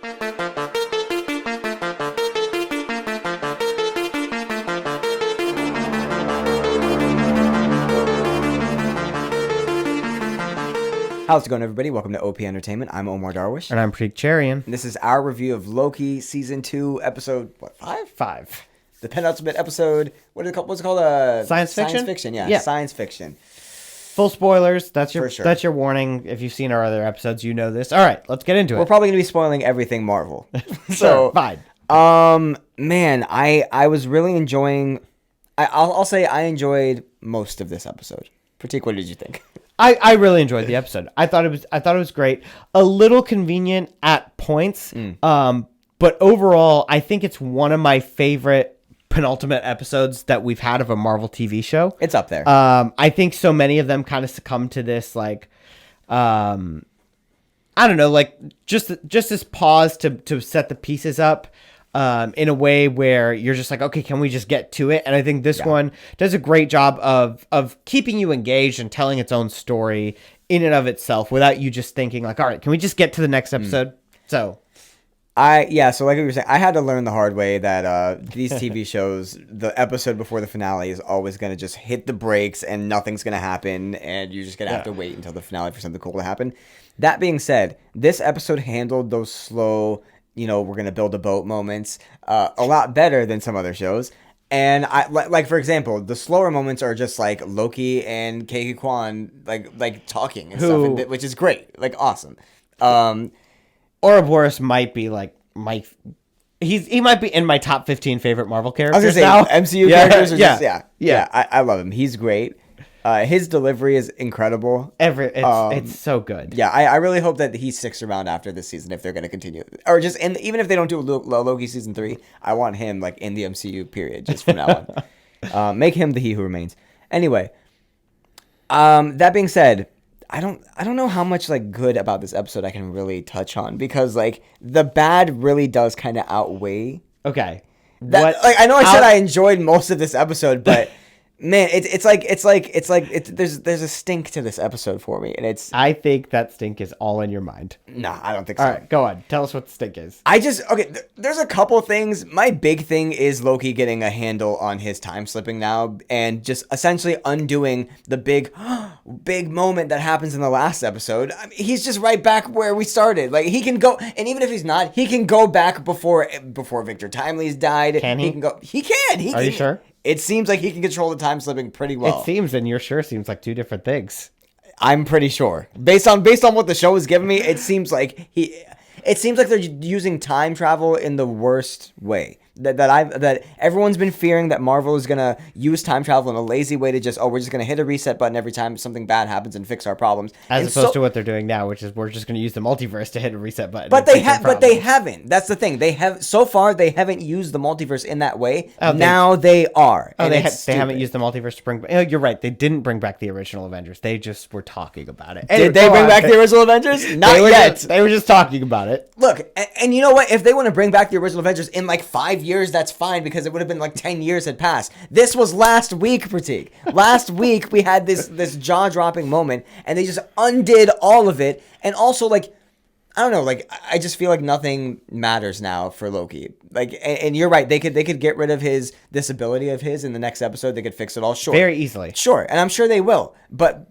How's it going, everybody? Welcome to OP Entertainment. I'm Omar Darwish. And I'm Pratik Cherian. And this is our review of Loki Season 2, Episode, what, 5? 5. The penultimate episode. What is it called? What's it called? Science fiction? Science fiction, yeah. Science fiction. Full spoilers. That's your For sure. That's your warning. If you've seen our other episodes, you know this. All right, let's get into it. We're probably going to be spoiling everything Marvel. So, fine. Man, I was really enjoying... I'll say I enjoyed most of this episode. Pratik, what did you think? I really enjoyed the episode. I thought it was great. A little convenient at points. But overall, I think it's one of my favorite penultimate episodes that we've had of a Marvel TV show. It's up there. I think so many of them kind of succumb to this, like, I don't know, like just this pause to set the pieces up. In a way where you're just like, okay, can we just get to it? And I think this one does a great job of keeping you engaged and telling its own story in and of itself without you just thinking like, all right, can we just get to the next episode? So like we were saying, I had to learn the hard way that these TV shows, the episode before the finale is always going to just hit the brakes and nothing's going to happen, and you're just going to have to wait until the finale for something cool to happen. That being said, this episode handled those slow, we're going to build a boat moments a lot better than some other shows. And I like, for example, the slower moments are just like Loki and Keiki Kwan like talking and stuff, which is great, like awesome. Ouroboros might be like he might be in my top 15 favorite Marvel characters. I was gonna say MCU characters. I love him. He's great. His delivery is incredible. It's so good. Yeah, I really hope that he sticks around after this season if they're going to continue. Or just even if they don't do Loki season 3, I want him like in the MCU period just from now on. Make him the He Who Remains. Anyway, that being said, I don't know how much like good about this episode I can really touch on, because like the bad really does kind of outweigh. Okay. I know I said I enjoyed most of this episode, but man, there's a stink to this episode for me, and I think that stink is all in your mind. Nah, I don't think so. All right, go on. Tell us what the stink is. There's a couple things. My big thing is Loki getting a handle on his time slipping now, and just essentially undoing the big moment that happens in the last episode. I mean, he's just right back where we started. Like, he can go, and even if he's not, he can go back before Victor Timely's died. Can he? He can go. He can. Are you sure? It seems like he can control the time slipping pretty well. It seems, and you're sure seems like two different things. I'm pretty sure. Based on what the show has given me, it seems like they're using time travel in the worst way. That everyone's been fearing that Marvel is gonna use time travel in a lazy way to just, we're just gonna hit a reset button every time something bad happens and fix our problems. As opposed to what they're doing now, which is we're just gonna use the multiverse to hit a reset button. But they haven't. That's the thing. They haven't used the multiverse in that way. Now they are. Oh, they haven't used the multiverse to bring back. You're right. They didn't bring back the original Avengers. They just were talking about it. Did they bring back the original Avengers? Not yet. They were just talking about it. Look, and you know what? If they want to bring back the original Avengers in like 5 years, that's fine, because it would have been like 10 years had passed. This was last week, Pratik. Last week we had this jaw-dropping moment, and they just undid all of it. And also, like, I don't know, like, I just feel like nothing matters now for Loki. Like, and you're right, they could get rid of this ability of his in the next episode. They could fix it all, sure. Very easily. Sure, and I'm sure they will. But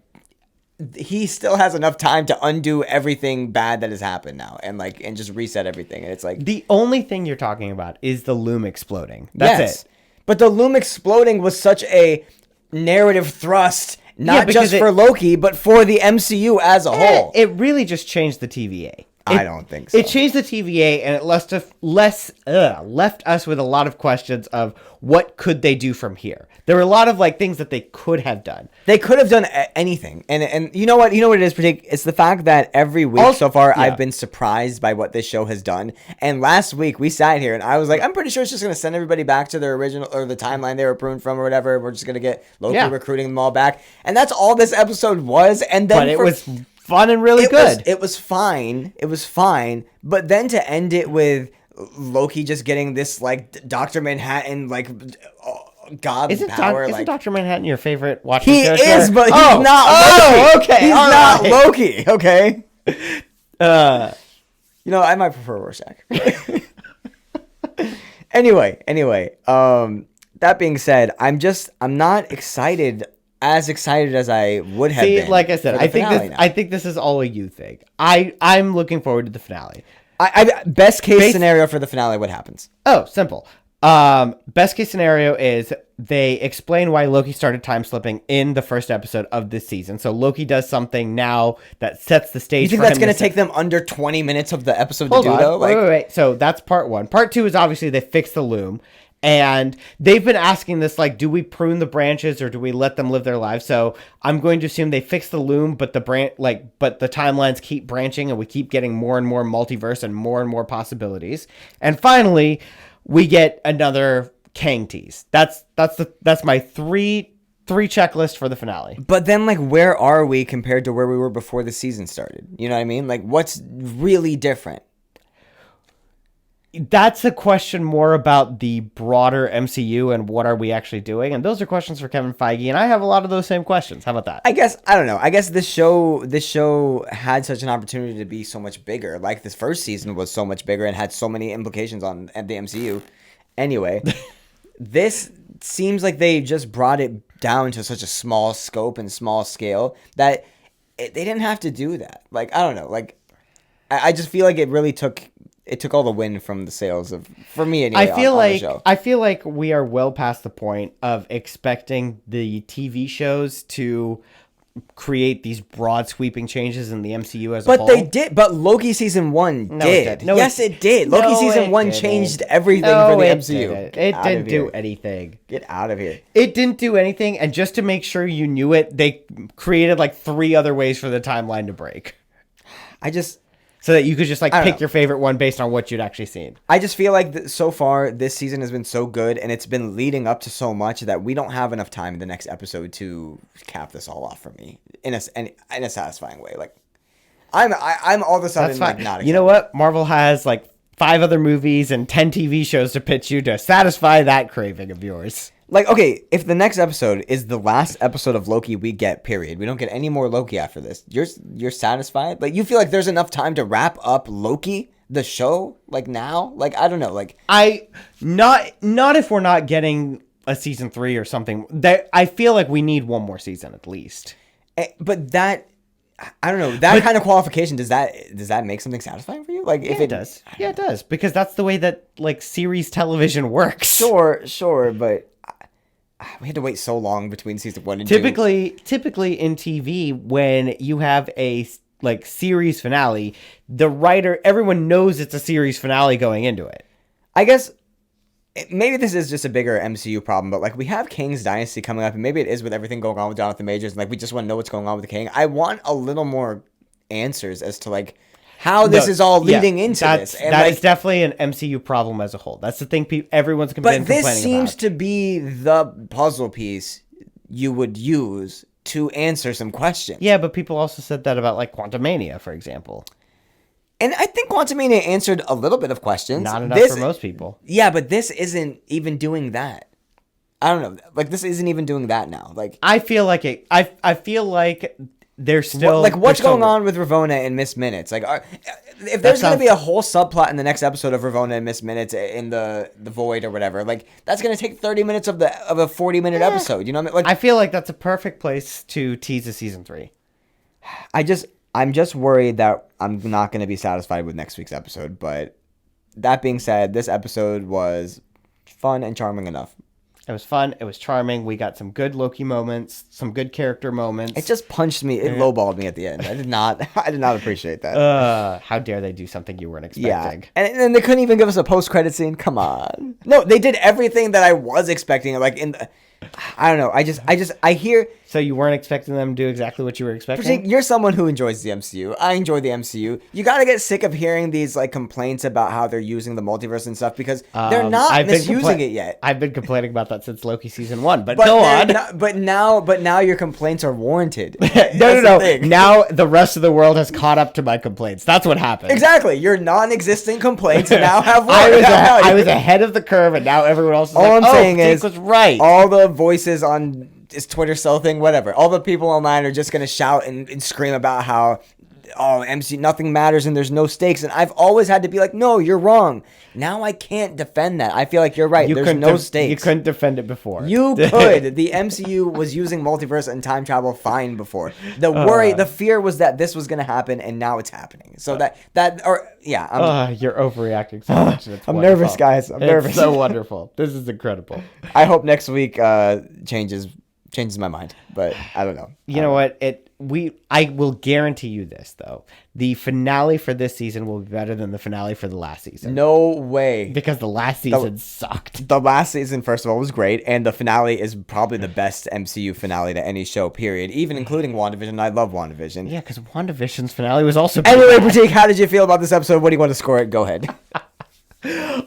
he still has enough time to undo everything bad that has happened now, and just reset everything. And it's like, the only thing you're talking about is the loom exploding. That's it. But the loom exploding was such a narrative thrust, not just for Loki, but for the MCU as a whole. It really just changed the TVA. I don't think so. It changed the TVA, and it left us with a lot of questions of what could they do from here. There were a lot of things that they could have done. They could have done anything, and you know what? You know what it is, Pratik? It's the fact that every week so far I've been surprised by what this show has done. And last week we sat here, and I was like, I'm pretty sure it's just going to send everybody back to their original or the timeline they were pruned from or whatever. We're just going to get Loki recruiting them all back, and that's all this episode was. And then it was fun and really good. It was fine. But then to end it with Loki just getting this Dr. Manhattan God power. Isn't Dr. Manhattan your favorite Watchmen character? He is, but he's not Loki. Okay. He's not Loki, okay? You know, I might prefer Rorschach. Anyway, that being said, I'm not as excited as I would have been. Like I said, I think this is all a you thing. I'm looking forward to the finale. Best case scenario for the finale, what happens? Oh, simple. Best case scenario is they explain why Loki started time slipping in the first episode of this season. So Loki does something now that sets the stage. You think that's going to take them under 20 minutes of the episode to do, though? Wait. So that's part one. Part two is obviously they fix the loom. And they've been asking this, like, do we prune the branches or do we let them live their lives? So I'm going to assume they fix the loom, but the timelines keep branching and we keep getting more and more multiverse and more possibilities. And finally, we get another Kang tease. That's my three checklist for the finale. But then, like, where are we compared to where we were before the season started? You know what I mean? Like, what's really different? That's a question more about the broader MCU and what are we actually doing, and those are questions for Kevin Feige, and I have a lot of those same questions. How about that? I don't know. I guess this show had such an opportunity to be so much bigger. Like this first season was so much bigger and had so many implications on the MCU. Anyway, this seems like they just brought it down to such a small scope and small scale that they didn't have to do that. Like, I don't know. Like, I just feel like it really took all the win from the sails for me anyway. I feel like we are well past the point of expecting the TV shows to create these broad sweeping changes in the MCU as a whole. But they did. But Loki season 1 did. Yes, it did. Loki season 1 changed everything for the MCU. It didn't do anything. Get out of here. It didn't do anything. And just to make sure you knew it, they created like 3 other ways for the timeline to break. So that you could just pick your favorite one based on what you'd actually seen. I just feel like so far this season has been so good and it's been leading up to so much that we don't have enough time in the next episode to cap this all off for me in a satisfying way. Like I'm all of a sudden like not excited. You know what? Marvel has like 5 other movies and 10 TV shows to pitch you to satisfy that craving of yours. Like, okay, if the next episode is the last episode of Loki we get, period, we don't get any more Loki after this, you're satisfied? Like, you feel like there's enough time to wrap up Loki, the show, like, now? Like, I don't know, like... Not if we're not getting a season 3 or something. I feel like we need one more season, at least. But that... I don't know. Kind of qualification, does that make something satisfying for you? Like, if it does. Yeah, it does. Because that's the way that, like, series television works. Sure, but... We had to wait so long between season 1 and 2. Typically in TV, when you have a like series finale, the writer, everyone knows it's a series finale going into it. I guess maybe this is just a bigger MCU problem, but like we have Kang's Dynasty coming up, and maybe it is with everything going on with Jonathan Majors, and like we just want to know what's going on with the Kang. I want a little more answers as to like how this is all leading into this. And that is definitely an MCU problem as a whole. That's the thing everyone's complaining about. But this seems to be the puzzle piece you would use to answer some questions. Yeah, but people also said that about like Quantumania, for example. And I think Quantumania answered a little bit of questions. Not enough for most people. Yeah, but this isn't even doing that. I don't know. Like, this isn't even doing that now. Like, I feel like it. I feel like... There's still what's going on with Ravonna and Miss Minutes? Like, if there's going to be a whole subplot in the next episode of Ravonna and Miss Minutes in the Void or whatever, like that's going to take 30 minutes of a 40-minute episode. You know what I mean? Like, I feel like that's a perfect place to tease a season 3. I'm just worried that I'm not going to be satisfied with next week's episode. But that being said, this episode was fun and charming enough. It was fun. It was charming. We got some good Loki moments, some good character moments. It just punched me. It lowballed me at the end. I did not appreciate that. How dare they do something you weren't expecting? Yeah, and they couldn't even give us a post-credit scene. Come on. No, they did everything that I was expecting. Like I don't know. I hear. So you weren't expecting them to do exactly what you were expecting? You're someone who enjoys the MCU. I enjoy the MCU. You got to get sick of hearing these like complaints about how they're using the multiverse and stuff because they're not misusing it yet. I've been complaining about that since Loki season 1, but go on. But now your complaints are warranted. No. Now the rest of the world has caught up to my complaints. That's what happened. Exactly. Your non-existent complaints now have I was ahead of the curve, and now everyone else is all like, I'm saying is was right. All the voices on his Twitter cell thing, whatever. All the people online are just going to shout and scream about how oh, MC, nothing matters and there's no stakes. And I've always had to be like, no, you're wrong. Now I can't defend that. I feel like you're right. There's no stakes. You couldn't defend it before. You could. The MCU was using multiverse and time travel fine before. The fear was that this was going to happen, and now it's happening. So you're overreacting so much. I'm nervous, guys. I'm nervous. So wonderful. This is incredible. I hope next week changes my mind, but I don't know. You know what? I will guarantee you this though. The finale for this season will be better than the finale for the last season. No way. Because the last season sucked. The last season, first of all, was great, and the finale is probably the best MCU finale to any show, period. Even including WandaVision. I love WandaVision. Yeah, because WandaVision's finale was also Anyway, Pratik, how did you feel about this episode? What do you want to score it? Go ahead.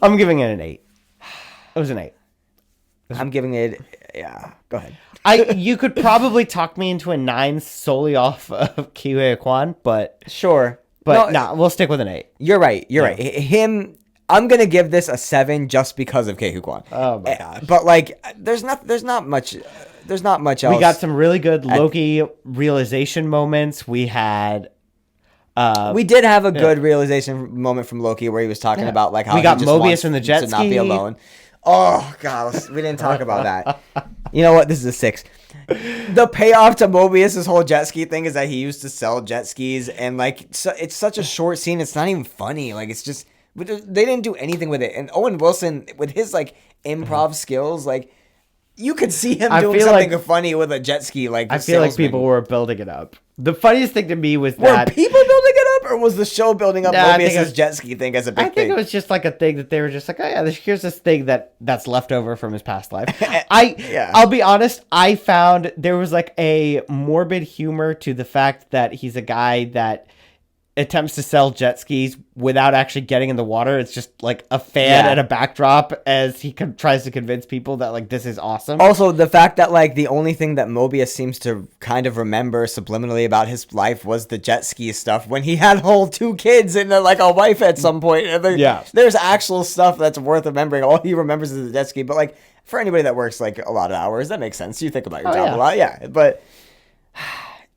I'm giving it an 8. It was an 8. I'm giving it, yeah, go ahead. You could probably talk me into a 9 solely off of Kiwi Kwan, but sure. But we'll stick with an 8. You're right. Right. I'm gonna give this a 7 just because of Ke Kwan. Oh my gosh. But like, there's not much else. We got some really good Loki realization moments. We had. We did have a good realization moment from Loki where he was talking about like how we got he just Mobius wants in the jet to ski. not be alone. Oh god, we didn't talk about that. You know what? This is a 6. The payoff to Mobius' whole jet ski thing is that he used to sell jet skis, and like it's such a short scene. It's not even funny. Like it's just they didn't do anything with it. And Owen Wilson with his like improv skills, like you could see him doing something funny with a jet ski. Like I feel like people were building it up. The funniest thing to me was were people building it up, or was the show building up Mobius' jet ski thing as a big thing? I think it was just like a thing that they were just like, oh yeah, here's this thing that's left over from his past life. I'll be honest, I found there was like a morbid humor to the fact that he's a guy that attempts to sell jet skis without actually getting in the water. It's just like a fan and a backdrop as he tries to convince people that like this is awesome. Also, the fact that like the only thing that Mobius seems to kind of remember subliminally about his life was the jet ski stuff when he had whole 2 kids and like a wife at some point. And there's actual stuff that's worth remembering. All he remembers is the jet ski. But like for anybody that works like a lot of hours, that makes sense. You think about your job a lot, but.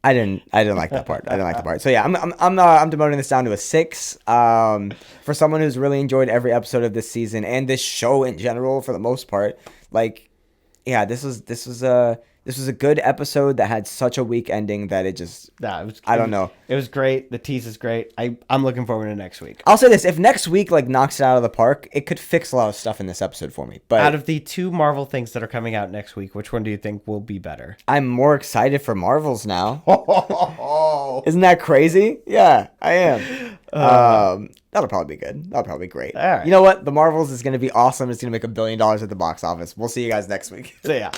I didn't like that part. I didn't like the part. So yeah, I'm demoting this down to a 6. For someone who's really enjoyed every episode of this season and this show in general for the most part, like, yeah, this was a good episode that had such a weak ending that it just I don't know. It was great. The tease is great. I'm looking forward to next week. I'll say this: if next week like knocks it out of the park, it could fix a lot of stuff in this episode for me. But out of the 2 Marvel things that are coming out next week, which one do you think will be better? I'm more excited for Marvels now. Isn't that crazy? Yeah, I am. That'll probably be good. That'll probably be great. All right. You know what? The Marvels is going to be awesome. It's going to make $1 billion at the box office. We'll see you guys next week. See ya.